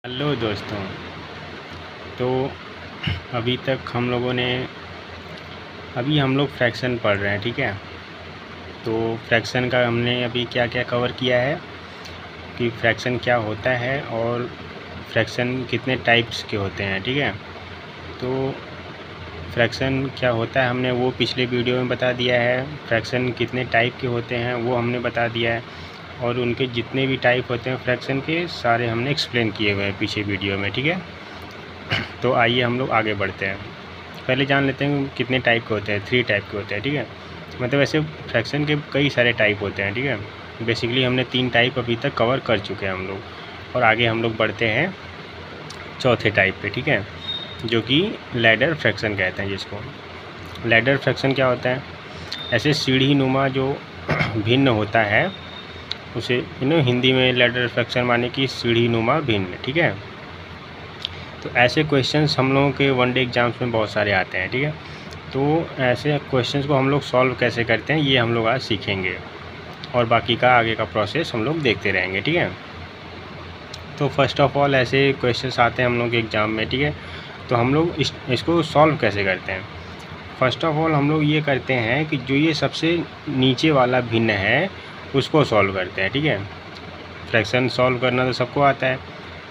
Hello दोस्तों। तो अभी तक हम लोगों ने हम लोग फ्रैक्शन पढ़ रहे हैं, ठीक है। तो फ्रैक्शन का हमने अभी क्या क्या कवर किया है कि फ्रैक्शन क्या होता है और फ्रैक्शन कितने टाइप्स के होते हैं, ठीक है। तो फ्रैक्शन क्या होता है हमने वो पिछले वीडियो में बता दिया है। फ्रैक्शन कितने टाइप के होते हैं वो हमने बता दिया है, और उनके जितने भी टाइप होते हैं फ्रैक्शन के सारे हमने एक्सप्लेन किए हुए हैं पीछे वीडियो में, ठीक है। तो आइए हम लोग आगे बढ़ते हैं। पहले जान लेते हैं कितने टाइप के होते हैं। 3 टाइप के होते हैं, ठीक है। मतलब ऐसे फ्रैक्शन के कई सारे टाइप होते हैं, ठीक है। बेसिकली हमने 3 टाइप अभी तक कवर कर चुके हैं हम लोग, और आगे हम लोग बढ़ते हैं चौथे टाइप पे, ठीक है, जो कि लैडर फ्रैक्शन कहते हैं जिसको। लैडर फ्रैक्शन क्या होता है? ऐसे सीढ़ी नुमा जो भिन्न होता है उसे हिंदी में लैडर फ्रैक्शन माने कि सीढ़ी नुमा भिन्न, ठीक है। तो ऐसे क्वेश्चंस हम लोगों के वनडे एग्जाम्स में बहुत सारे आते हैं, ठीक है। तो ऐसे क्वेश्चंस को हम लोग सॉल्व कैसे करते हैं ये हम लोग आज सीखेंगे, और बाकी का आगे का प्रोसेस हम लोग देखते रहेंगे, ठीक है। तो फर्स्ट ऑफ ऑल ऐसे क्वेश्चंस आते हैं हम लोग के एग्ज़ाम में, ठीक है। तो हम लोग इसको सॉल्व कैसे करते हैं? फर्स्ट ऑफ ऑल हम लोग ये करते हैं कि जो ये सबसे नीचे वाला भिन्न है उसको सॉल्व करते हैं, ठीक है। फ्रैक्शन सॉल्व करना तो सबको आता है,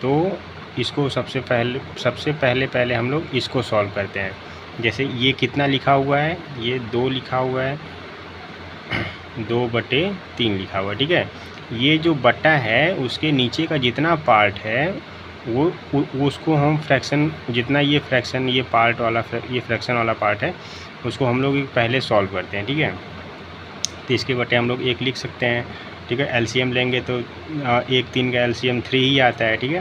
तो इसको सबसे पहले हम लोग इसको सॉल्व करते हैं। जैसे ये कितना लिखा हुआ है, ये 2 लिखा हुआ है, 2/3 लिखा हुआ है, ठीक है। ये जो बटा है उसके नीचे का जितना पार्ट है वो उसको हम फ्रैक्शन, जितना ये फ्रैक्शन ये फ्रैक्शन वाला पार्ट है उसको हम लोग पहले सॉल्व करते हैं, ठीक है। तो इसके बटे हम लोग 1 लिख सकते हैं, ठीक है। एलसीएम लेंगे तो 1 3 का एलसीएम 3 ही आता है, ठीक है।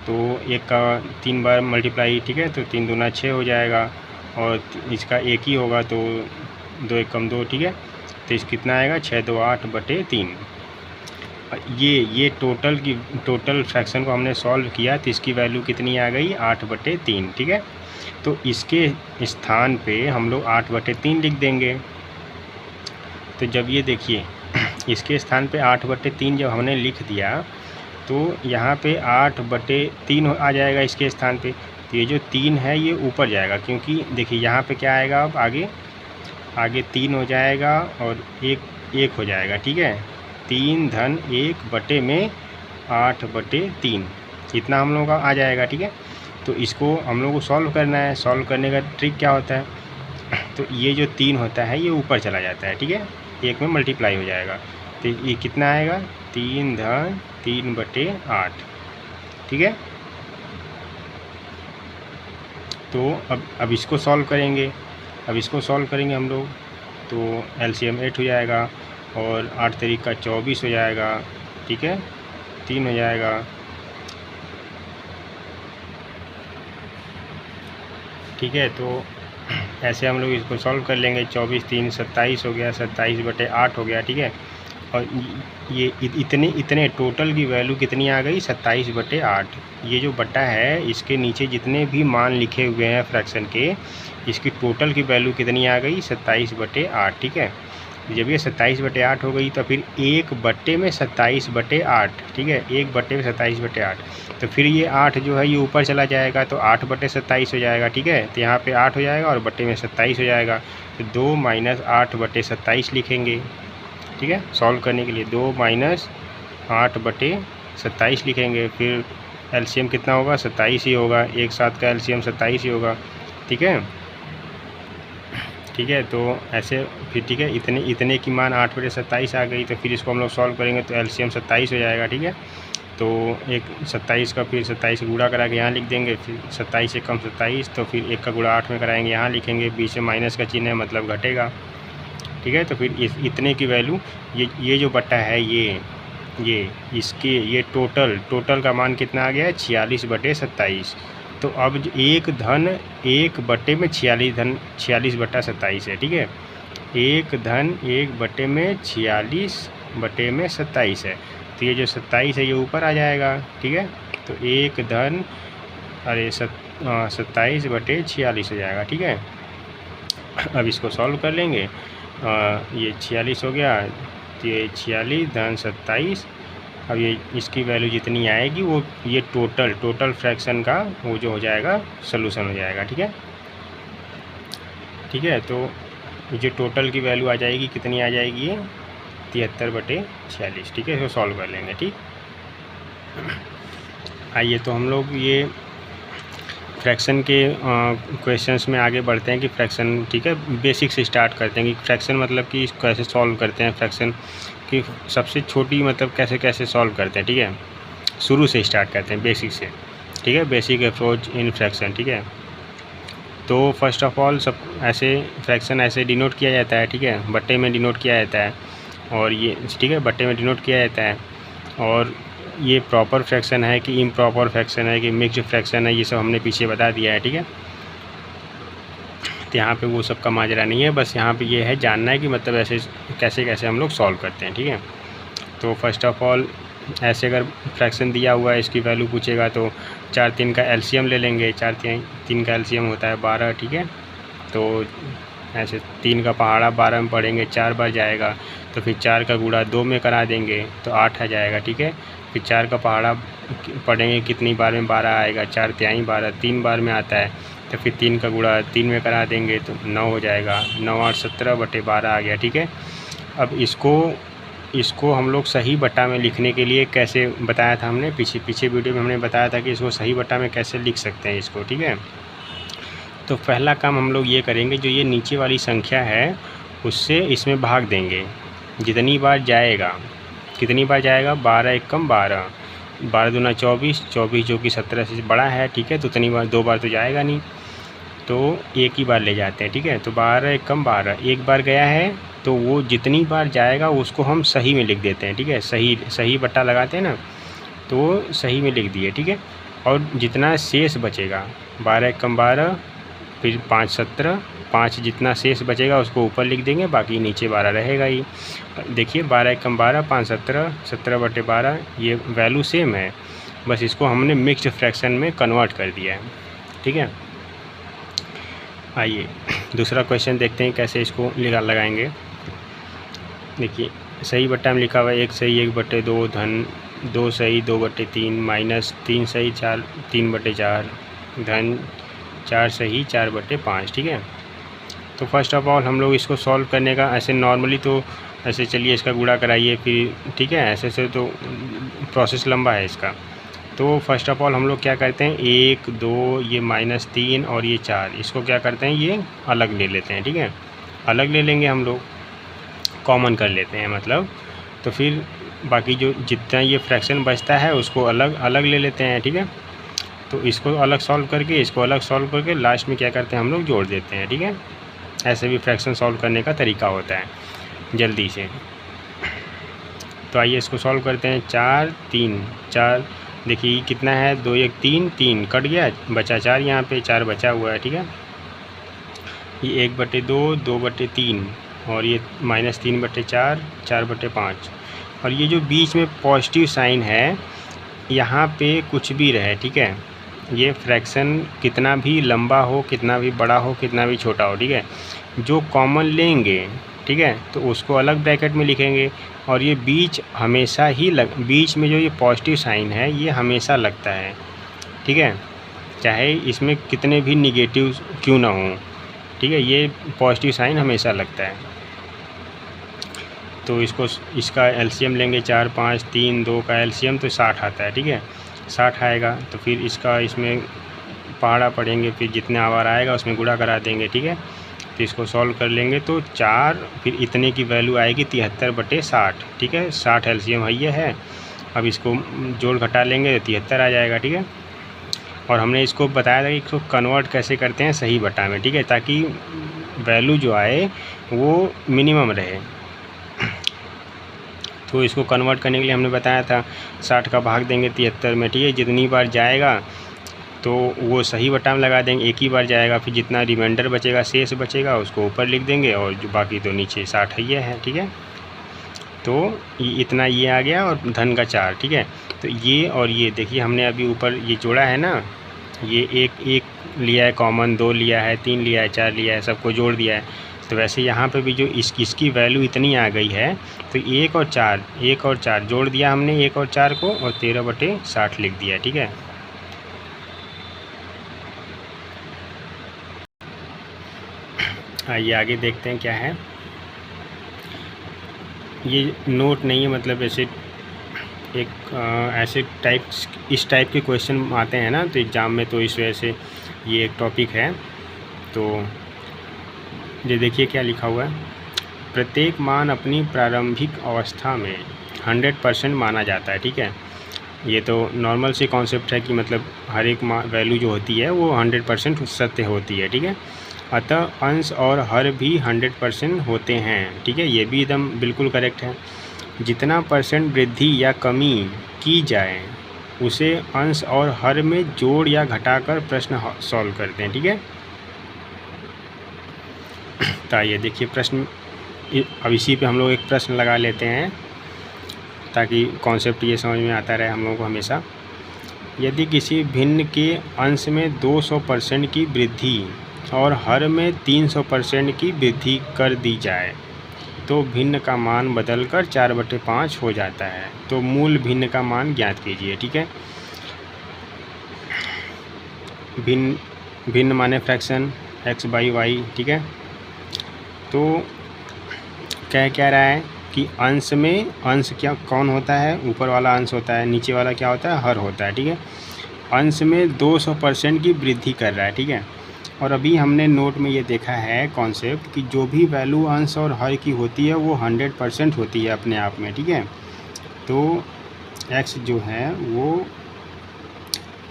तो 1 का 3 बार मल्टीप्लाई, ठीक है, तो 3 दूना 6 हो जाएगा, और इसका 1 ही होगा तो 2 1 कम 2, ठीक है। तो इस कितना आएगा 6 2 8/3। ये टोटल फ्रैक्शन को हमने सॉल्व किया तो इसकी वैल्यू कितनी आ गई 8/3, ठीक है। तो इसके स्थान पे हम लोग 8/3 लिख देंगे। तो जब ये देखिए इसके स्थान पे 8/3 जब हमने लिख दिया तो यहाँ पे 8/3 आ जाएगा इसके स्थान पे। तो ये जो 3 है ये ऊपर जाएगा, क्योंकि देखिए यहाँ पे क्या आएगा, अब आगे 3 हो जाएगा और 1 हो जाएगा, ठीक है। 3 धन 1/में 8/3 इतना हम लोगों का आ जाएगा, ठीक है। तो इसको हम लोग को सॉल्व करना है। सॉल्व करने का ट्रिक क्या होता है, तो ये जो 3 होता है ये ऊपर चला जाता है, ठीक है, 1 में मल्टीप्लाई हो जाएगा। तो ये कितना आएगा 3 धन 3/8, ठीक है। तो अब इसको सॉल्व करेंगे। हम लोग, तो एलसीएम 8 हो जाएगा और 8 3 का 24 हो जाएगा, ठीक है, 3 हो जाएगा, ठीक है। तो ऐसे हम लोग इसको सॉल्व कर लेंगे। 24 3 27 हो गया, 27/8 हो गया, ठीक है। और ये इतने टोटल की वैल्यू कितनी आ गई 27/8। ये जो बटा है इसके नीचे जितने भी मान लिखे हुए हैं फ्रैक्शन के, इसकी टोटल की वैल्यू कितनी आ गई 27/8, ठीक है। जब ये 27/8 हो गई तो फिर 1/27/8, ठीक है, 1/27/8। तो फिर ये 8 जो है ये ऊपर चला जाएगा तो 8/27 हो जाएगा, ठीक है। तो यहाँ पे 8 हो जाएगा और बटे में 27 हो जाएगा, तो 2 - 8/27 लिखेंगे, ठीक है। सॉल्व करने के लिए 2 - 8/27 लिखेंगे। फिर एलसीएम कितना होगा 27 ही होगा, एक साथ का एलसीएम 27 ही होगा, ठीक है। ठीक है, तो ऐसे फिर ठीक है, इतने की मान 8/27 आ गई। तो फिर इसको हम लोग सॉल्व करेंगे तो एलसीएम 27 हो जाएगा, ठीक है। तो एक 27 का फिर 27 का गुणा करा के यहाँ लिख देंगे, फिर 27 से कम 27, तो फिर 1 का गुणा 8 में कराएंगे, यहाँ लिखेंगे, बीच में माइनस का चिन्ह है मतलब घटेगा, ठीक है। तो फिर इतने की वैल्यू ये जो बटा है ये टोटल का मान कितना आ गया है 46/27। तो अब 1 धन 1/में 46/27 है, ठीक है। 1 धन 1/में 46/27 है। तो ये जो 27 है ये ऊपर आ जाएगा, ठीक है। तो 1 धन 27/46 हो जाएगा, ठीक है। अब इसको सॉल्व कर लेंगे। ये 46 हो गया, तो ये 46 धन 27 अब ये इसकी वैल्यू जितनी आएगी वो ये टोटल फ्रैक्शन का वो जो हो जाएगा सॉल्यूशन हो जाएगा। ठीक है। तो जो टोटल की वैल्यू आ जाएगी कितनी आ जाएगी, ये 73/46। ठीक है, इसको सॉल्व कर लेंगे। ठीक, आइए तो हम लोग ये फ्रैक्शन के क्वेश्चंस में आगे बढ़ते हैं कि फ्रैक्शन, ठीक है, बेसिक से स्टार्ट करते हैं कि फ्रैक्शन मतलब कि कैसे सॉल्व करते हैं, फ्रैक्शन की सबसे छोटी मतलब कैसे सॉल्व करते हैं। ठीक है, शुरू से स्टार्ट करते हैं, बेसिक से। ठीक है, बेसिक अप्रोच इन फ्रैक्शन। ठीक है, तो फर्स्ट ऑफ ऑल सब ऐसे फ्रैक्शन ऐसे डिनोट किया जाता है। ठीक है, बट्टे में डिनोट किया जाता है, और ये ठीक है बट्टे में डिनोट किया जाता है। और ये प्रॉपर फ्रैक्शन है कि इम्प्रॉपर फ्रैक्शन है कि मिक्स्ड फ्रैक्शन है, ये सब हमने पीछे बता दिया है। ठीक है, तो यहाँ पे वो सब का माजरा नहीं है, बस यहाँ पे ये है जानना है कि मतलब ऐसे कैसे हम लोग सॉल्व करते हैं। ठीक है, तो फर्स्ट ऑफ ऑल ऐसे अगर फ्रैक्शन दिया हुआ है, इसकी वैल्यू पूछेगा तो 4 3 का एलसीएम ले लेंगे। 4 3 का एलसीएम होता है 12। ठीक है, तो ऐसे 3 का पहाड़ा 12 में पढ़ेंगे, 4 बार जाएगा, तो फिर 4 का गुणा 2 में करा देंगे तो 8 आ जाएगा। ठीक है, फिर 4 का पहाड़ा पढ़ेंगे कितनी बार में 12 आएगा, 4 तिहाई 12 3 बार में आता है, तो फिर 3 का गुणा 3 में करा देंगे तो 9 हो जाएगा। 9 8 17/12 आ गया। ठीक है, अब इसको हम लोग सही बट्टा में लिखने के लिए कैसे बताया था हमने, पीछे वीडियो में हमने बताया था कि इसको सही बट्टा में कैसे लिख सकते हैं इसको। ठीक है, तो पहला काम हम लोग ये करेंगे, जो ये नीचे वाली संख्या है उससे इसमें भाग देंगे। जितनी बार जाएगा, कितनी बार जाएगा, 12 एकम 12, 12 दूना 24, 24 जो कि 17 से बड़ा है। ठीक है, तो उतनी बार 2 बार तो जाएगा नहीं, तो एक ही बार ले जाते हैं। ठीक है, तो 12 एकम 12 एक बार गया है, तो वो जितनी बार जाएगा उसको हम सही में लिख देते हैं। ठीक है, सही बट्टा लगाते हैं ना, तो सही में लिख दिए। ठीक है, और जितना शेष बचेगा 12 एकम 12, फिर 5 17, 5 जितना शेष बचेगा उसको ऊपर लिख देंगे, बाकी नीचे 12 रहेगा ही। देखिए 12 एकम 12, 5 17, 17/12, ये वैल्यू सेम है, बस इसको हमने मिक्स्ड फ्रैक्शन में कन्वर्ट कर दिया है। ठीक है, आइए दूसरा क्वेश्चन देखते हैं कैसे इसको लगाएंगे। देखिए सही बट्टा में लिखा हुआ है 1 सही 1/2 धन 2 सही 2/3 माइनस 3 सही 4 3/4 धन 4 सही 4/5। ठीक है, तो फर्स्ट ऑफ ऑल हम लोग इसको सॉल्व करने का ऐसे नॉर्मली तो ऐसे चलिए इसका गुणा कराइए फिर। ठीक है, ऐसे तो प्रोसेस लंबा है इसका। तो फर्स्ट ऑफ ऑल हम लोग क्या करते हैं, 1 2 ये -3 और ये 4, इसको क्या करते हैं, ये अलग ले लेते हैं। ठीक है, अलग ले लेंगे हम लोग, कॉमन कर लेते हैं मतलब, तो फिर बाकी जो जितना ये फ्रैक्शन बचता है उसको अलग ले लेते हैं। ठीक है, तो इसको अलग सॉल्व करके इसको अलग सॉल्व करके लास्ट में क्या करते हैं हम लोग जोड़ देते हैं। ठीक है, ऐसे भी फ्रैक्शन सॉल्व करने का तरीका होता है जल्दी से। तो आइए इसको सॉल्व करते हैं। 4 3 4, देखिए कितना है, 2 1 3 3 कट गया, बचा 4, यहाँ पे 4 बचा हुआ है। ठीक है, ये 1/2 2/3 और ये -3/4 4/5, और ये जो बीच में पॉजिटिव साइन है यहाँ पे कुछ भी रहे। ठीक है, ये फ्रैक्शन कितना भी लंबा हो, कितना भी बड़ा हो, कितना भी छोटा हो, ठीक है, जो कॉमन लेंगे, ठीक है, तो उसको अलग ब्रैकेट में लिखेंगे। और ये बीच हमेशा ही बीच में जो ये पॉजिटिव साइन है ये हमेशा लगता है। ठीक है, चाहे इसमें कितने भी निगेटिव क्यों ना हो, ठीक है, ये पॉजिटिव साइन हमेशा लगता है। तो इसका एलसीएम लेंगे 4 5 3 2 का एलसीएम तो 60 आता है। ठीक है, 60 आएगा, तो फिर इसमें पहाड़ा पढ़ेंगे, फिर जितने आवर आएगा उसमें गुणा करा देंगे। ठीक है, तो इसको सॉल्व कर लेंगे तो 4 फिर इतने की वैल्यू आएगी 73/60। ठीक है, 60 एलसीएम है ये है। अब इसको जोड़ घटा लेंगे तो 73 आ जाएगा। ठीक है, और हमने इसको बताया था कि इसको कन्वर्ट कैसे करते हैं सही बट्टा में। ठीक है, ताकि वैल्यू जो आए वो मिनिमम रहे। तो इसको कन्वर्ट करने के लिए हमने बताया था 60 का भाग देंगे 73 में। ठीक है, जितनी बार जाएगा तो वो सही बट्टा में लगा देंगे, एक ही बार जाएगा, फिर जितना रिमाइंडर बचेगा शेष बचेगा उसको ऊपर लिख देंगे, और जो बाकी तो नीचे 60 ये है। ठीक है, तो इतना ये आ गया और धन का 4। ठीक है, तो ये और ये देखिए हमने अभी ऊपर ये जोड़ा है ना, ये एक लिया है कॉमन, 2 लिया है, 3 लिया है, 4 लिया है, सबको जोड़ दिया है। तो वैसे यहाँ पे भी जो इसकी वैल्यू इतनी आ गई है, तो 1 और 4 जोड़ दिया हमने 1 और 4 को, और 13/60 लिख दिया। ठीक है, आइए आगे देखते हैं क्या है। ये नोट नहीं है, मतलब ऐसे ऐसे इस टाइप के क्वेश्चन आते हैं ना तो एग्ज़ाम में, तो इस वजह से ये एक टॉपिक है। तो ये देखिए क्या लिखा हुआ है, प्रत्येक मान अपनी प्रारंभिक अवस्था में 100% माना जाता है। ठीक है, ये तो नॉर्मल सी कॉन्सेप्ट है कि मतलब हर एक वैल्यू जो होती है वो 100% सत्य होती है। ठीक है, अतः अंश और हर भी 100% होते हैं। ठीक है, ये भी एकदम बिल्कुल करेक्ट है। जितना परसेंट वृद्धि या कमी की जाए उसे अंश और हर में जोड़ या घटाकर प्रश्न सॉल्व करते हैं। ठीक है, तो आइए देखिए प्रश्न, अब इसी पे हम लोग एक प्रश्न लगा लेते हैं ताकि कॉन्सेप्ट ये समझ में आता रहे हम लोगों को हमेशा। यदि किसी भिन्न के अंश में 200% की वृद्धि और हर में 300% की वृद्धि कर दी जाए तो भिन्न का मान बदलकर 4/5 हो जाता है। तो मूल भिन्न का मान ज्ञात कीजिए। ठीक है, भिन्न माने फ्रैक्शन x/y। ठीक है, तो क्या रहा है कि अंश में, अंश क्या कौन होता है, ऊपर वाला अंश होता है, नीचे वाला क्या होता है, हर होता है। ठीक है, अंश में 200% की वृद्धि कर रहा है। ठीक है, और अभी हमने नोट में ये देखा है कॉन्सेप्ट कि जो भी वैल्यू अंश और हर की होती है वो 100% होती है अपने आप में। ठीक है, तो x जो है वो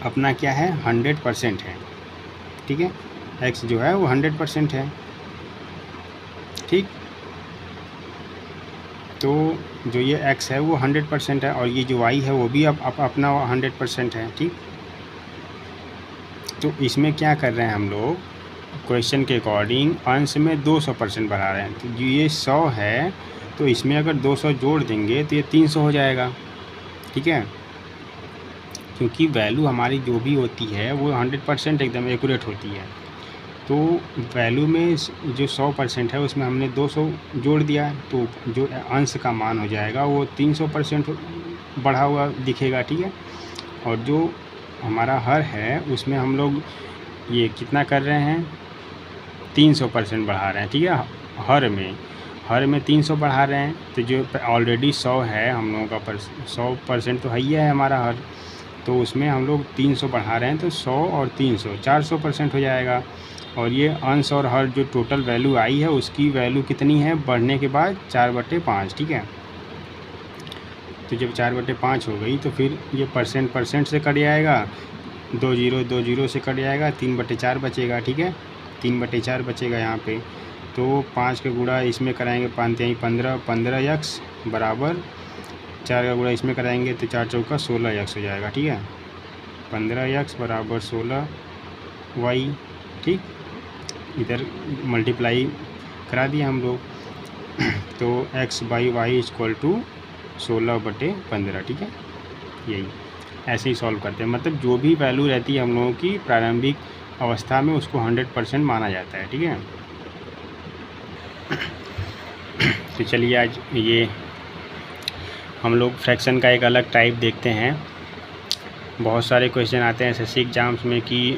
अपना क्या है, 100% है। ठीक है, x जो है वो 100% है। ठीक, तो जो ये x है वो 100% है, और ये जो y है वो भी अपना 100% है। ठीक, तो इसमें क्या कर रहे हैं हम लोग, क्वेश्चन के अकॉर्डिंग अंश में 200% बढ़ा रहे हैं। तो जो ये 100 है तो इसमें अगर 200 जोड़ देंगे तो ये 300 हो जाएगा। ठीक है, क्योंकि वैल्यू हमारी जो भी होती है वो 100% एकदम एक्यूरेट होती है। तो वैल्यू में जो 100% है उसमें हमने 200 जोड़ दिया, तो जो अंश का मान हो जाएगा वो 300% बढ़ा हुआ दिखेगा। ठीक है, और जो हमारा हर है उसमें हम लोग ये कितना कर रहे हैं, 300% बढ़ा रहे हैं। ठीक है, हर में 300 बढ़ा रहे हैं, तो जो ऑलरेडी 100 है हम लोगों का 100% तो है ही है हमारा हर, तो उसमें हम लोग 300 बढ़ा रहे हैं, तो 100 और 300 400% हो जाएगा। और ये अंश और हर जो टोटल वैल्यू आई है उसकी वैल्यू कितनी है, बढ़ने के बाद 4/5। ठीक है, तो जब 4/5 हो गई तो फिर ये परसेंट से कट जाएगा, 2 0 से कट जाएगा, 3/4 बचेगा। ठीक है, 3/4 बचेगा यहाँ पे। तो 5 का गुणा इसमें कराएंगे 5 × 15, 15x बराबर 4 का गुणा इसमें कराएंगे तो 4 × 4 = 16x हो जाएगा। ठीक है, 15x बराबर 16y। ठीक, इधर मल्टीप्लाई करा दिया हम लोग, तो x/y = 16/15। ठीक है, यही ऐसे ही सॉल्व करते हैं, मतलब जो भी वैल्यू रहती है हम लोगों की प्रारंभिक अवस्था में उसको 100% माना जाता है। ठीक है, तो चलिए आज ये हम लोग फ्रैक्शन का एक अलग टाइप देखते हैं। बहुत सारे क्वेश्चन आते हैं एसएससी एग्ज़ाम्स में कि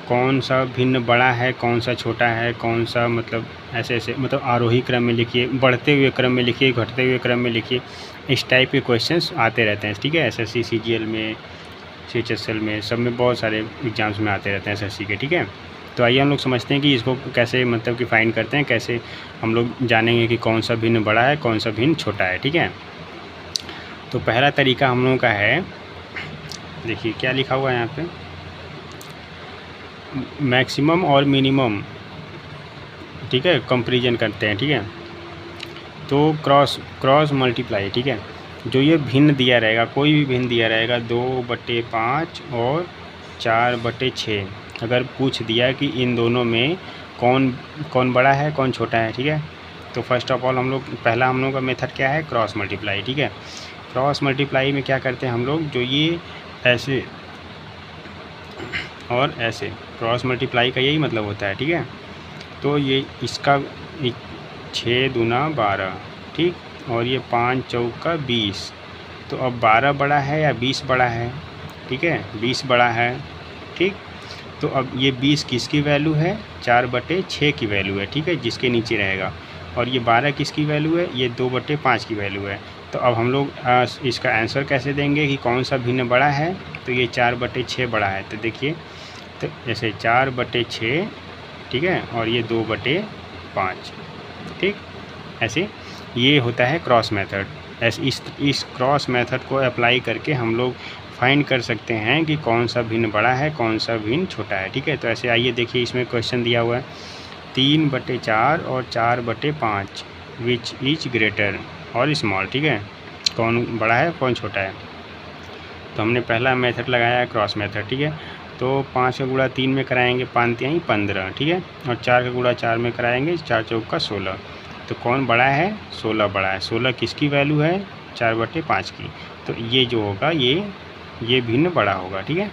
कौन सा भिन्न बड़ा है, कौन सा छोटा है, कौन सा, मतलब ऐसे मतलब आरोही क्रम में लिखिए, बढ़ते हुए क्रम में लिखिए, घटते हुए क्रम में लिखिए, इस टाइप के क्वेश्चंस आते रहते हैं। ठीक है, एसएससी सीजीएल में, सीएचएसएल में, सब में बहुत सारे एग्जाम्स में आते रहते हैं एसएससी के। ठीक है, तो आइए हम लोग समझते हैं कि इसको कैसे मतलब कि फाइंड करते हैं, कैसे हम लोग जानेंगे कि कौन सा भिन्न बड़ा है, कौन सा भिन्न छोटा है। ठीक है, तो पहला तरीका हम लोगों का है, देखिए क्या लिखा हुआ है यहाँ पे, मैक्सिमम और मिनिमम। ठीक है, कंपैरिजन करते हैं। ठीक है, तो क्रॉस मल्टीप्लाई। ठीक है, जो ये भिन्न दिया रहेगा, कोई भी भिन्न दिया रहेगा 2/5 और 4/6, अगर पूछ दिया कि इन दोनों में कौन बड़ा है, कौन छोटा है। ठीक है, तो फर्स्ट ऑफ ऑल पहला हम लोग का मेथड क्या है, क्रॉस मल्टीप्लाई। ठीक है, क्रॉस मल्टीप्लाई में क्या करते हैं हम लोग, जो ये ऐसे और ऐसे, क्रॉस मल्टीप्लाई का यही मतलब होता है। ठीक है, तो ये इसका 6 दूना 12, ठीक, और ये 5 चौका 20। तो अब 12 बड़ा है या 20 बड़ा है? ठीक है, 20 बड़ा है, ठीक। तो अब ये 20 किसकी वैल्यू है? 4/6 की वैल्यू है, ठीक है, जिसके नीचे रहेगा। और ये 12 किसकी वैल्यू है? ये 2/5 की वैल्यू है। तो अब हम लोग इसका आंसर कैसे देंगे कि कौन सा भिन्न बड़ा है? तो ये 4/6 बड़ा है। तो देखिए, तो जैसे 4/6, ठीक है, और ये 2/5, ठीक, ऐसे ये होता है क्रॉस मेथड। ऐसे इस क्रॉस मेथड को अप्लाई करके हम लोग फाइंड कर सकते हैं कि कौन सा भिन्न बड़ा है, कौन सा भिन्न छोटा है, ठीक है। तो ऐसे आइए देखिए, इसमें क्वेश्चन दिया हुआ है 3/4 और 4/5 विच इज ग्रेटर और स्मॉल, ठीक है, कौन बड़ा है कौन छोटा है। तो हमने पहला मेथड लगाया है क्रॉस मेथड, ठीक है। तो 5 का गुणा 3 में कराएंगे, 5 3 15, ठीक है, और 4 का गुणा 4 में कराएंगे, 4 चौका 16। तो कौन बड़ा है? 16 बड़ा है। 16 किसकी वैल्यू है? 4/5 की। तो ये जो होगा ये भिन्न बड़ा होगा, ठीक है।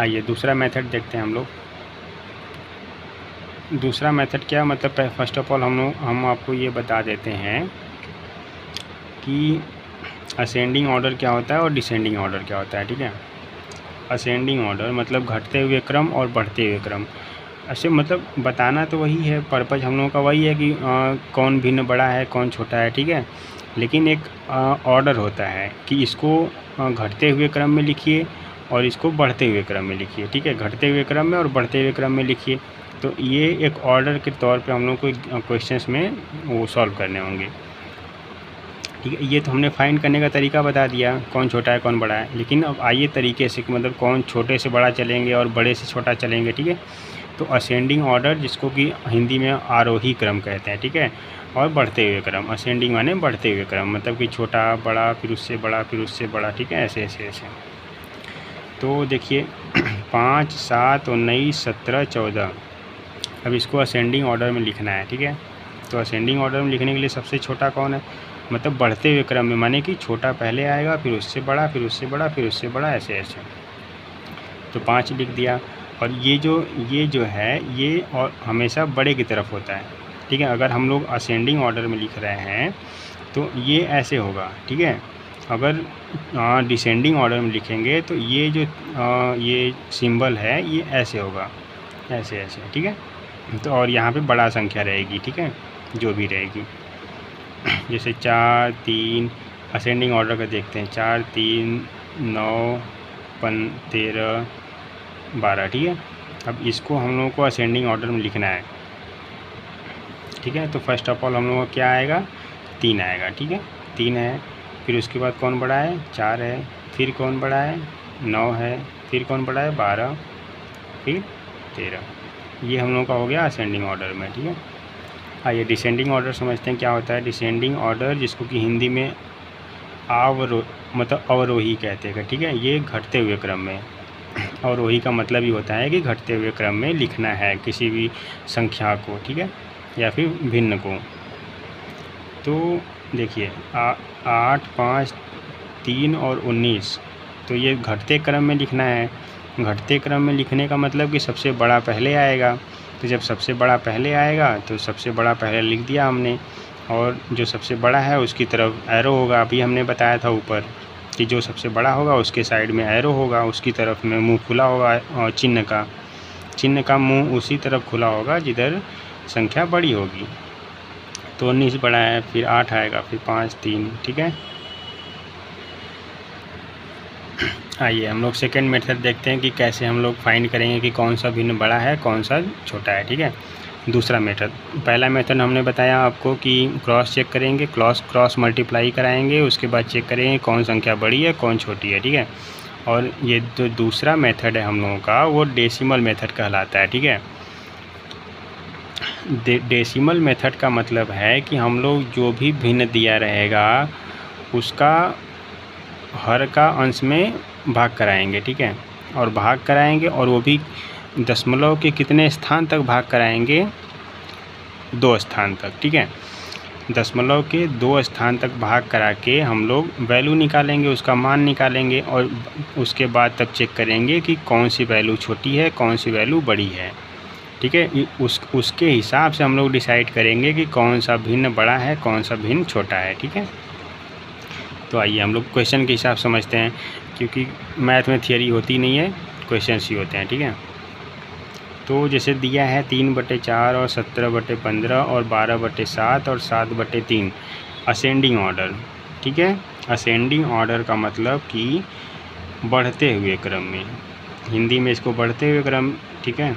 आइए दूसरा मेथड देखते हैं हम लोग। दूसरा मेथड क्या मतलब, फर्स्ट ऑफ ऑल हम आपको ये बता देते हैं कि असेंडिंग ऑर्डर क्या होता है और डिसेंडिंग ऑर्डर क्या होता है, ठीक है। असेंडिंग ऑर्डर मतलब घटते हुए क्रम और बढ़ते हुए क्रम। ऐसे मतलब बताना तो वही है, पर्पज़ हम लोगों का वही है कि कौन भिन्न बड़ा है कौन छोटा है, ठीक है। लेकिन एक ऑर्डर होता है कि इसको घटते हुए क्रम में लिखिए और इसको बढ़ते हुए क्रम में लिखिए, ठीक है, घटते हुए क्रम में और बढ़ते हुए क्रम में लिखिए। तो ये एक ऑर्डर के तौर पे हम लोग को क्वेश्चंस में वो सॉल्व करने होंगे, ठीक है। ये तो हमने फाइंड करने का तरीका बता दिया, कौन छोटा है कौन बड़ा है। लेकिन अब आइए तरीके से मतलब कौन छोटे से बड़ा चलेंगे और बड़े से छोटा चलेंगे, ठीक है। तो असेंडिंग ऑर्डर, जिसको कि हिंदी में आरोही क्रम कहते हैं, ठीक है, और बढ़ते हुए क्रम। असेंडिंग माने बढ़ते हुए क्रम, मतलब कि छोटा बड़ा फिर उससे बड़ा फिर उससे बड़ा, ठीक है, ऐसे ऐसे ऐसे। तो देखिए 5 7 19 17 14, अब इसको असेंडिंग ऑर्डर में लिखना है, ठीक है। तो असेंडिंग ऑर्डर में लिखने के लिए सबसे छोटा कौन है? मतलब बढ़ते हुए क्रम में, माने कि छोटा पहले आएगा फिर उससे बड़ा फिर उससे बड़ा फिर उससे बड़ा, ऐसे ऐसे। तो 5 लिख दिया। और ये जो है ये और हमेशा बड़े की तरफ होता है, ठीक है। अगर हम लोग असेंडिंग ऑर्डर में लिख रहे हैं तो ये ऐसे होगा, ठीक है। अगर डिसेंडिंग ऑर्डर में लिखेंगे तो ये जो ये सिंबल है ये ऐसे होगा, ऐसे ऐसे, ठीक है। तो और यहाँ पे बड़ा संख्या रहेगी, ठीक है, जो भी रहेगी। जैसे 4 3, असेंडिंग ऑर्डर का देखते हैं, 4 3 9 13 12, ठीक है। अब इसको हम लोगों को असेंडिंग ऑर्डर में लिखना है, ठीक है। तो फर्स्ट ऑफ ऑल हम लोगों को क्या आएगा? 3 आएगा, ठीक है, 3 है। फिर उसके बाद कौन बड़ा है? 4 है। फिर कौन बड़ा है? 9 है। फिर कौन बड़ा है? 12, फिर 13। ये हम लोगों का हो गया असेंडिंग ऑर्डर में, ठीक है। आइए डिसेंडिंग ऑर्डर समझते हैं क्या होता है। डिसेंडिंग ऑर्डर, जिसको कि हिंदी में मतलब अवरोही कहते हैं, ठीक है, ये घटते हुए क्रम में। अवरोही का मतलब ही होता है कि घटते हुए क्रम में लिखना है किसी भी संख्या को, ठीक है, या फिर भिन्न को। तो देखिए 8 5 3 और 19, तो ये घटते क्रम में लिखना है। घटते क्रम में लिखने का मतलब कि सबसे बड़ा पहले आएगा। तो जब सबसे बड़ा पहले आएगा तो सबसे बड़ा पहले लिख दिया हमने, और जो सबसे बड़ा है उसकी तरफ एरो होगा। अभी हमने बताया था ऊपर कि जो सबसे बड़ा होगा उसके साइड में एरो होगा, उसकी तरफ में मुंह खुला होगा, और चिन्ह का मुंह उसी तरफ खुला होगा जिधर संख्या बड़ी होगी। तो 19 बड़ा है, फिर 8 आएगा, फिर 5 3, ठीक है। आइए हम लोग सेकेंड मेथड देखते हैं कि कैसे हम लोग फाइंड करेंगे कि कौन सा भिन्न बड़ा है कौन सा छोटा है, ठीक है। दूसरा मेथड, पहला मेथड हमने बताया आपको कि क्रॉस चेक करेंगे, क्रॉस मल्टीप्लाई कराएंगे, उसके बाद चेक करेंगे कौन संख्या बड़ी है कौन छोटी है, ठीक है। और ये जो दूसरा मेथड है हम लोगों का वो डेसिमल मेथड कहलाता है, ठीक है। डेसिमल मेथड का मतलब है कि हम लोग जो भी भिन्न दिया रहेगा उसका हर का अंश में भाग कराएंगे, ठीक है, और भाग कराएंगे, और वो भी दशमलव के कितने स्थान तक भाग कराएंगे? 2 स्थान तक, ठीक है। दशमलव के 2 स्थान तक भाग करा के हम लोग वैल्यू निकालेंगे, उसका मान निकालेंगे और उसके बाद तब चेक करेंगे कि कौन सी वैल्यू छोटी है, कौन सी वैल्यू बड़ी है। ठीक है, उसके हिसाब से हम लोग डिसाइड करेंगे कि कौन सा भिन्न बड़ा है, कौन सा भिन्न छोटा है। ठीक है, तो आइए हम लोग क्वेश्चन के हिसाब समझते हैं, क्योंकि मैथ में थियरी होती नहीं है, क्वेश्चन ही होते हैं। ठीक है, तो जैसे दिया है 3/4 और 17/15 और 12/7 और 7/3 असेंडिंग ऑर्डर। ठीक है, असेंडिंग ऑर्डर का मतलब कि बढ़ते हुए क्रम में, हिंदी में इसको बढ़ते हुए क्रम। ठीक है,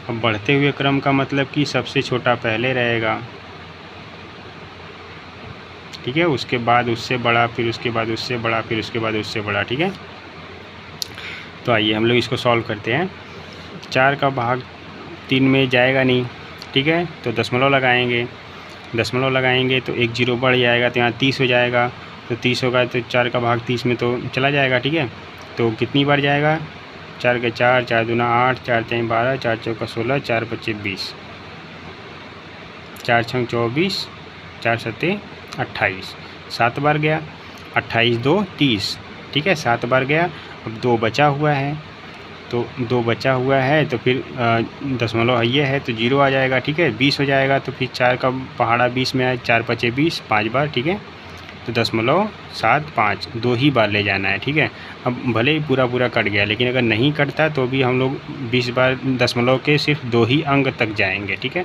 अब बढ़ते हुए क्रम का मतलब कि सबसे छोटा पहले रहेगा। ठीक है, उसके बाद उससे बड़ा, फिर उसके बाद उससे बड़ा, फिर उसके बाद उससे बड़ा। ठीक है, तो आइए हम लोग इसको सॉल्व करते हैं। 4 का भाग 3 में जाएगा नहीं। ठीक है, तो दशमलव लगाएंगे, दशमलव लगाएंगे तो 1 0 बढ़ जाएगा, तो यहाँ 30 हो जाएगा। तो 30 होगा तो 4 का भाग 30 में तो चला जाएगा। ठीक है, तो कितनी बार जाएगा? 4 के 4, 4 दूना 8, 4 3 12, 4 चौका 16, 4 25 20, 4 6 24, 4 7 28, 7 बार गया। 28 2 30। ठीक है, 7 बार गया। अब 2 बचा हुआ है, तो 2 बचा हुआ है तो फिर दशमलव ये है तो 0 आ जाएगा। ठीक है, 20 हो जाएगा, तो फिर 4 का पहाड़ा 20 में आए, 4 5 20, 5 बार। ठीक है, तो 0.75 2 ही बार ले जाना है। ठीक है, अब भले ही पूरा पूरा कट गया, लेकिन अगर नहीं कटता तो भी हम लोग 20 बार दशमलव के सिर्फ 2 ही अंक तक जाएंगे। ठीक है,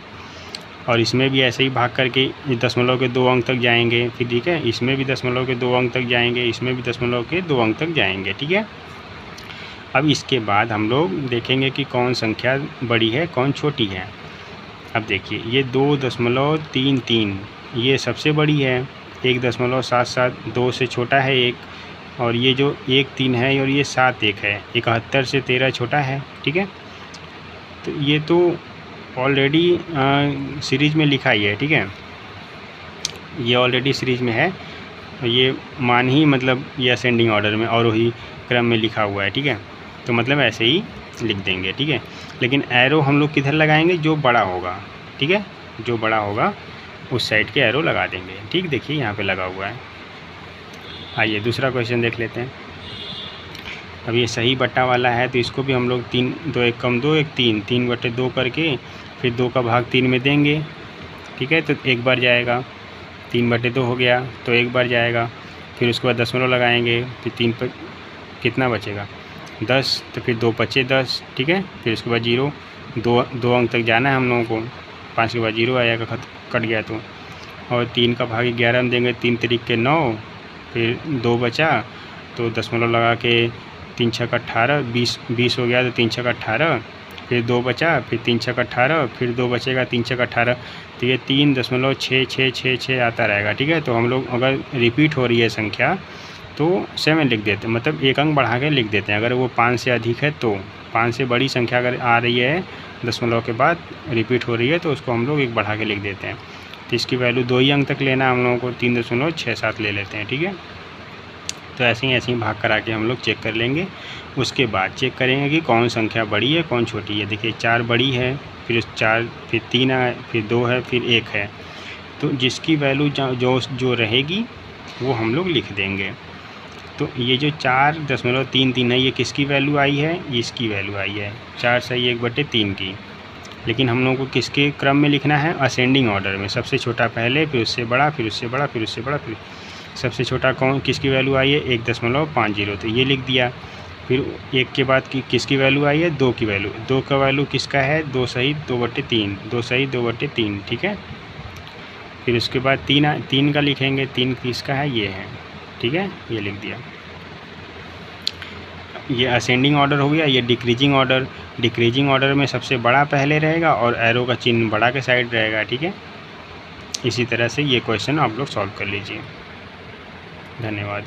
और इसमें भी ऐसे ही भाग करके दशमलव के 2 अंक तक जाएंगे फिर। ठीक है, इसमें भी दशमलव के 2 अंक तक जाएंगे, इसमें भी दशमलव के 2 अंक तक जाएंगे। ठीक है, अब इसके बाद हम लोग देखेंगे कि कौन संख्या बड़ी है, कौन छोटी है। अब देखिए, ये 2.33 ये सबसे बड़ी है, 1.77 2 से छोटा है 1, और ये जो 1 3 है और ये 7 1 है, 71 से 13 छोटा है। ठीक है, तो ये तो ऑलरेडी सीरीज़ में लिखा ही है। ठीक है, ये ऑलरेडी सीरीज़ में है, ये मान ही मतलब ये असेंडिंग ऑर्डर में और वही क्रम में लिखा हुआ है। ठीक है, तो मतलब ऐसे ही लिख देंगे। ठीक है, लेकिन एरो हम लोग किधर लगाएंगे? जो बड़ा होगा। ठीक है, जो बड़ा होगा उस साइड के एरो लगा देंगे। ठीक, देखिए यहाँ पे लगा हुआ है। आइए दूसरा क्वेश्चन देख लेते हैं। अब ये सही बट्टा वाला है, तो इसको भी हम लोग 3 2 1 कम 2 1 3 3/2 करके फिर 2 का भाग 3 में देंगे। ठीक है, तो 1 बार जाएगा, 3/2 हो गया तो 1 बार जाएगा। फिर उसके बाद दशमलव लगाएंगे, फिर 3 पर कितना बचेगा? 10, तो फिर 2 बचे 10। ठीक है, फिर उसके बाद 0, 2 अंक तक जाना है हम लोगों को। 5 के बाद 0 आएगा, कट गया तो। और 3 का भाग 11 में देंगे, 3 3 के 9, फिर 2 बचा तो दशमलव लगा के 3 6 का 18, 20 हो गया, तो 3 6 का 18, फिर 2 बचा, फिर 3 6 का 18, फिर 2 बचेगा, 3 6 का 18, तो ये 3.66666 आता रहेगा। ठीक है, तो हम लोग अगर रिपीट हो रही है संख्या तो 7 लिख देते हैं, मतलब 1 अंक बढ़ा के लिख देते हैं। अगर वो 5 से अधिक है तो 5 से बड़ी संख्या अगर आ रही है दशमलव के बाद रिपीट हो रही है तो उसको हम लोग 1 बढ़ा के लिख देते हैं। तो इसकी वैल्यू 2 ही अंक तक लेना हम लोगों को, 3.67 ले लेते हैं। ठीक है, तो ऐसे ही भाग करा के हम लोग चेक कर लेंगे। उसके बाद चेक करेंगे कि कौन संख्या बड़ी है, कौन छोटी है। देखिए 4 बड़ी है, फिर 4, फिर 3 है, फिर 2 है, फिर 1 है। तो जिसकी वैल्यू जो रहेगी वो हम लोग लिख देंगे। तो ये जो 4.33 है, ये किसकी वैल्यू आई है? इसकी वैल्यू आई है 4 सही 1/3 की। लेकिन हम लोगों को किसके क्रम में लिखना है? असेंडिंग ऑर्डर में, सबसे छोटा पहले, फिर उससे बड़ा, फिर उससे बड़ा, फिर उससे बड़ा, फिर सबसे छोटा कौन किसकी वैल्यू आई है? 1.50, तो ये लिख दिया। फिर 1 के बाद किसकी वैल्यू आई है? 2 की वैल्यू। 2 का वैल्यू किसका है? 2 सही 2/3, 2 सही 2/3। ठीक है, फिर उसके बाद 3 का लिखेंगे, 3 किसका है? ये है। ठीक है, ये लिख दिया। ये असेंडिंग ऑर्डर हो गया। ये डिक्रीजिंग ऑर्डर में सबसे बड़ा पहले रहेगा और एरो का चिन्ह बड़ा के साइड रहेगा। ठीक है, इसी तरह से ये क्वेश्चन आप लोग सॉल्व कर लीजिए। धन्यवाद।